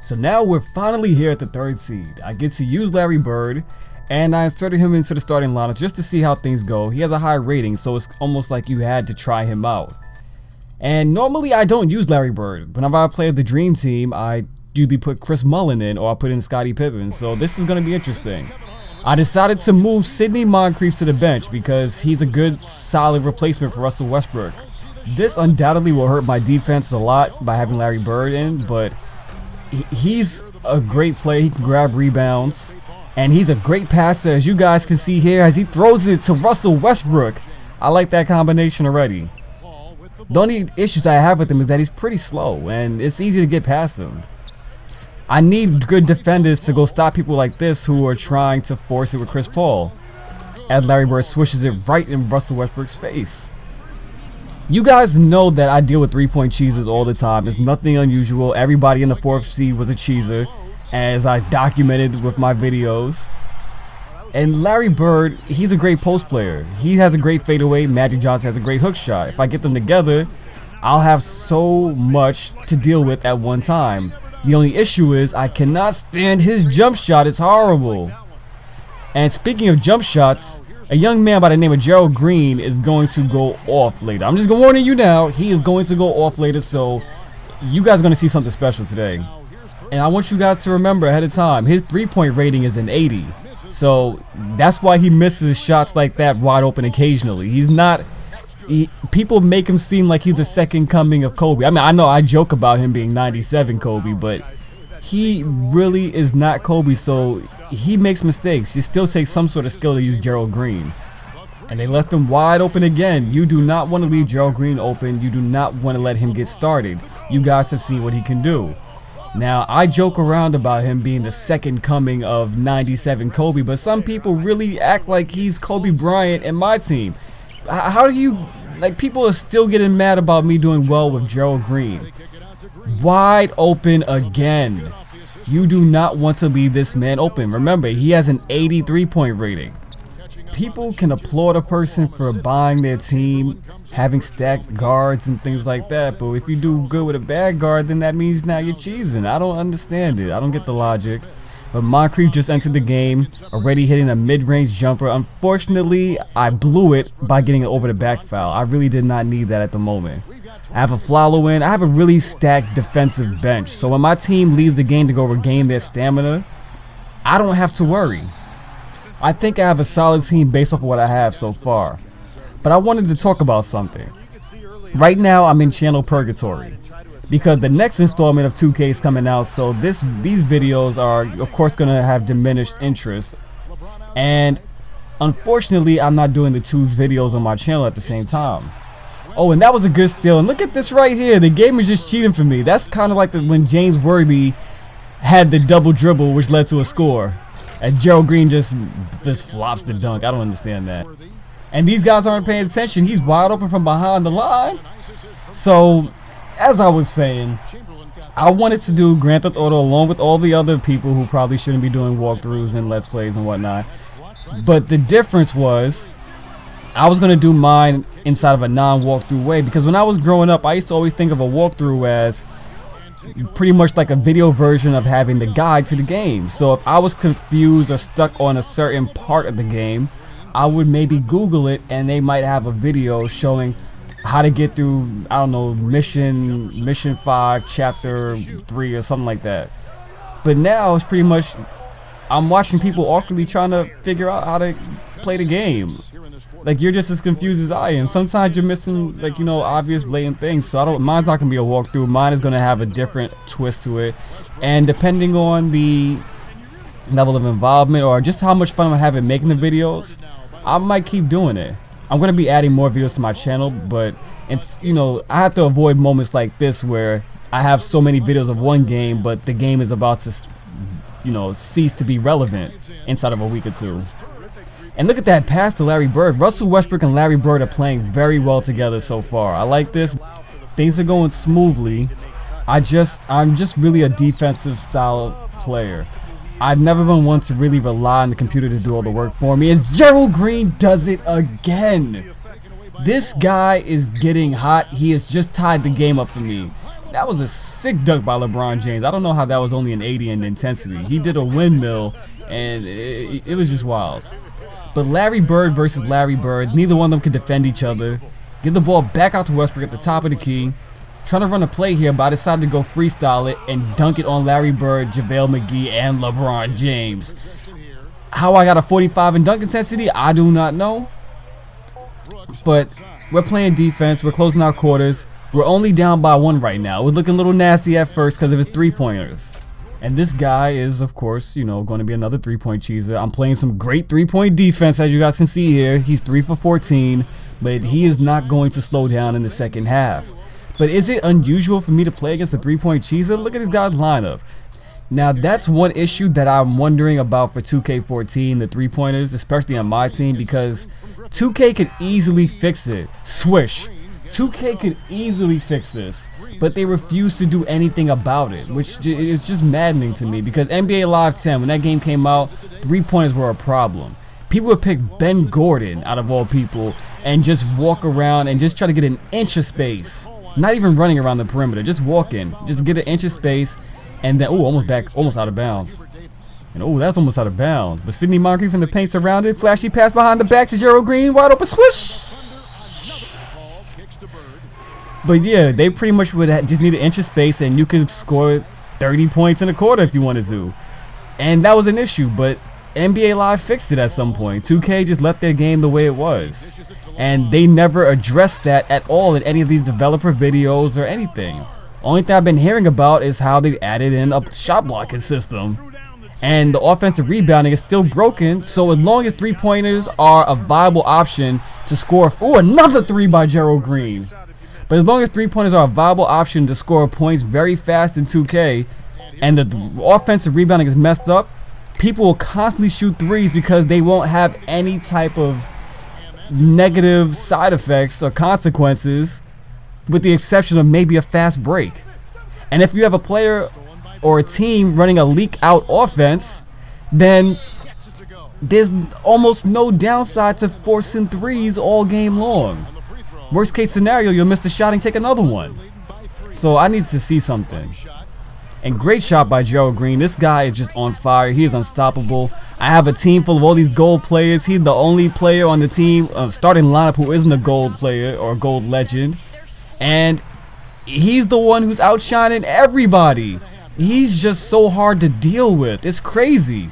So now we're finally here at the 3rd seed. I get to use Larry Bird, and I inserted him into the starting lineup just to see how things go. He has a high rating, so it's almost like you had to try him out. And normally I don't use Larry Bird. Whenever I play the Dream Team, I usually put Chris Mullin in, or I put in Scottie Pippen, so this is going to be interesting. I decided to move Sidney Moncrief to the bench because he's a good, solid replacement for Russell Westbrook. This undoubtedly will hurt my defense a lot by having Larry Bird in, but he's a great player. He can grab rebounds, and he's a great passer, as you guys can see here as he throws it to Russell Westbrook. I like that combination already. The only issues I have with him is that he's pretty slow, and it's easy to get past him. I need good defenders to go stop people like this who are trying to force it with Chris Paul, as Larry Bird swishes it right in Russell Westbrook's face. You guys know that I deal with 3-point cheesers all the time. It's nothing unusual. Everybody in the 4th seed was a cheeser, as I documented with my videos. And Larry Bird, he's a great post player. He has a great fadeaway. Magic Johnson has a great hook shot. If I get them together, I'll have so much to deal with at one time. The only issue is I cannot stand his jump shot. It's horrible. And speaking of jump shots, a young man by the name of Gerald Green is going to go off later. I'm just warning you now, he is going to go off later, so you guys are going to see something special today. And I want you guys to remember ahead of time, his 3-point rating is an 80. So that's why he misses shots like that wide open occasionally. He's not... people make him seem like he's the second coming of Kobe. I mean, I know I joke about him being 97 Kobe, but he really is not Kobe, so he makes mistakes. It still takes some sort of skill to use Gerald Green. And they left him wide open again. You do not want to leave Gerald Green open. You do not want to let him get started. You guys have seen what he can do. Now, I joke around about him being the second coming of 97 Kobe, but some people really act like he's Kobe Bryant in my team. How do you, like, people are still getting mad about me doing well with Gerald Green. Wide open again. You do not want to leave this man open. Remember, he has an 83-point rating. People can applaud a person for buying their team, having stacked guards and things like that, but if you do good with a bad guard, then that means now you're cheesing. I don't understand it. I don't get the logic. But Moncrief just entered the game, already hitting a mid-range jumper. Unfortunately, I blew it by getting it over the back foul. I really did not need that at the moment. I have a follow in. I have a really stacked defensive bench. So when my team leaves the game to go regain their stamina, I don't have to worry. I think I have a solid team based off of what I have so far. But I wanted to talk about something. Right now, I'm in channel Purgatory, because the next installment of 2K is coming out, so these videos are of course going to have diminished interest, and unfortunately I'm not doing the 2 videos on my channel at the same time. Oh, and that was a good steal, and look at this right here. The game is just cheating for me. That's kind of like when James Worthy had the double dribble which led to a score, and Gerald Green just flops the dunk. I don't understand that. And these guys aren't paying attention. He's wide open from behind the line. So as I was saying, I wanted to do Grand Theft Auto along with all the other people who probably shouldn't be doing walkthroughs and Let's Plays and whatnot. But the difference was, I was going to do mine inside of a non-walkthrough way, because when I was growing up, I used to always think of a walkthrough as pretty much like a video version of having the guide to the game. So if I was confused or stuck on a certain part of the game, I would maybe Google it, and they might have a video showing how to get through, I don't know, mission 5 chapter 3 or something like that. But now it's pretty much I'm watching people awkwardly trying to figure out how to play the game. Like, you're just as confused as I am. Sometimes you're missing, like, you know, obvious blatant things. So mine's not gonna be a walkthrough. Mine is gonna have a different twist to it, and depending on the level of involvement or just how much fun I'm having making the videos, I might keep doing it. I'm going to be adding more videos to my channel, but it's, you know, I have to avoid moments like this where I have so many videos of one game, but the game is about to, you know, cease to be relevant inside of a week or 2. And look at that pass to Larry Bird. Russell Westbrook and Larry Bird are playing very well together so far. I like this. Things are going smoothly. I'm just really a defensive style player. I've never been one to really rely on the computer to do all the work for me. As Gerald Green does it again. This guy is getting hot. He has just tied the game up for me. That was a sick dunk by LeBron James. I don't know how that was only an 80 in intensity. He did a windmill, and it was just wild. But Larry Bird versus Larry Bird, neither one of them could defend each other. Get the ball back out to Westbrook at the top of the key. Trying to run a play here, but I decided to go freestyle it and dunk it on Larry Bird, JaVale McGee, and LeBron James. How I got a 45 in dunk intensity, I do not know. But we're playing defense. We're closing our quarters. We're only down by 1 right now. We're looking a little nasty at first because of his three-pointers. And this guy is, of course, you know, going to be another three-point cheeser. I'm playing some great three-point defense, as you guys can see here. He's 3 for 14, but he is not going to slow down in the second half. But is it unusual for me to play against a three-point cheeser? Look at this guy's lineup. Now, that's one issue that I'm wondering about for 2K14, the three-pointers, especially on my team, because 2K could easily fix it. Swish. 2K could easily fix this, but they refuse to do anything about it, which is just maddening to me, because NBA Live 10, when that game came out, three-pointers were a problem. People would pick Ben Gordon, out of all people, and just walk around and just try to get an inch of space. Not even running around the perimeter, just walking, just get an inch of space, and then, oh, almost out of bounds. And oh, that's almost out of bounds. But Sidney Moncrief in the paint surrounded, flashy pass behind the back to Gerald Green, wide open swish. But yeah, they pretty much would just need an inch of space, and you could score 30 points in a quarter if you wanted to. And that was an issue, but NBA Live fixed it at some point. 2K just left their game the way it was. And they never addressed that at all in any of these developer videos or anything. Only thing I've been hearing about is how they added in a shot blocking system. And the offensive rebounding is still broken, so as long as three-pointers are a viable option to score... Oh, another 3 by Gerald Green. But as long as three-pointers are a viable option to score points very fast in 2K, and the offensive rebounding is messed up, people will constantly shoot threes because they won't have any type of negative side effects or consequences, with the exception of maybe a fast break. And if you have a player or a team running a leak out offense, then there's almost no downside to forcing threes all game long. Worst case scenario, you'll miss the shot and take another one. So I need to see something. And great shot by Gerald Green. This guy is just on fire. He is unstoppable. I have a team full of all these gold players. He's the only player on the team, starting lineup, who isn't a gold player or a gold legend. And he's the one who's outshining everybody. He's just so hard to deal with. It's crazy.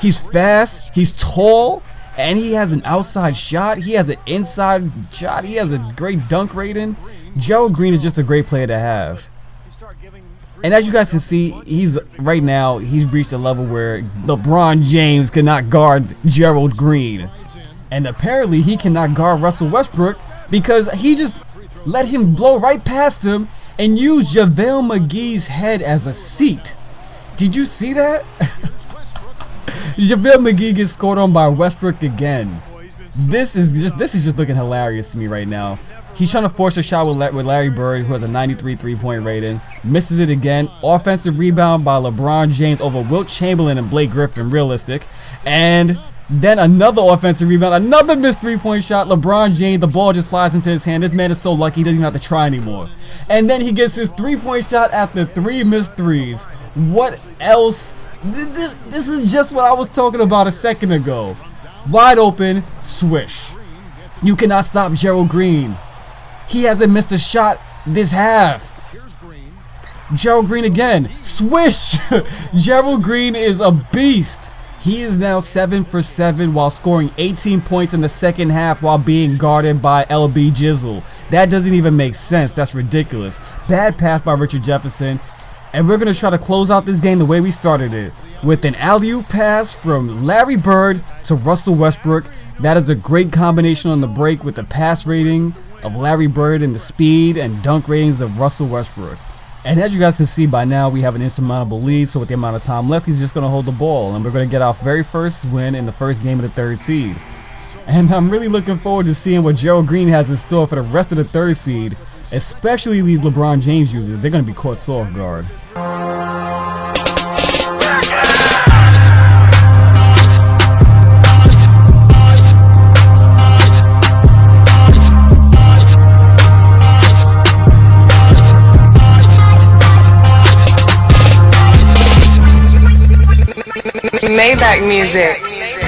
He's fast. He's tall. And he has an outside shot. He has an inside shot. He has a great dunk rating. Gerald Green is just a great player to have. And as you guys can see, he's reached a level where LeBron James cannot guard Gerald Green. And apparently he cannot guard Russell Westbrook because he just let him blow right past him and use JaVale McGee's head as a seat. Did you see that? JaVale McGee gets scored on by Westbrook again. This is just looking hilarious to me right now. He's trying to force a shot with Larry Bird, who has a 93 three-point rating. Misses it again. Offensive rebound by LeBron James over Wilt Chamberlain and Blake Griffin. Realistic. And then another offensive rebound. Another missed three-point shot. LeBron James, the ball just flies into his hand. This man is so lucky he doesn't even have to try anymore. And then he gets his three-point shot after 3 missed threes. What else? This is just what I was talking about a second ago. Wide open, swish. You cannot stop Gerald Green. He hasn't missed a shot this half. Gerald Green again. Swish! Gerald Green is a beast. He is now 7 for 7 while scoring 18 points in the second half while being guarded by LB Jizzle. That doesn't even make sense. That's ridiculous. Bad pass by Richard Jefferson. And we're going to try to close out this game the way we started it, with an alley-oop pass from Larry Bird to Russell Westbrook. That is a great combination on the break with the pass rating of Larry Bird and the speed and dunk ratings of Russell Westbrook. And as you guys can see by now, we have an insurmountable lead, so with the amount of time left, he's just going to hold the ball. And we're going to get our very first win in the first game of the third seed. And I'm really looking forward to seeing what Gerald Green has in store for the rest of the third seed, especially these LeBron James users. They're going to be caught so off guard. Maybach music.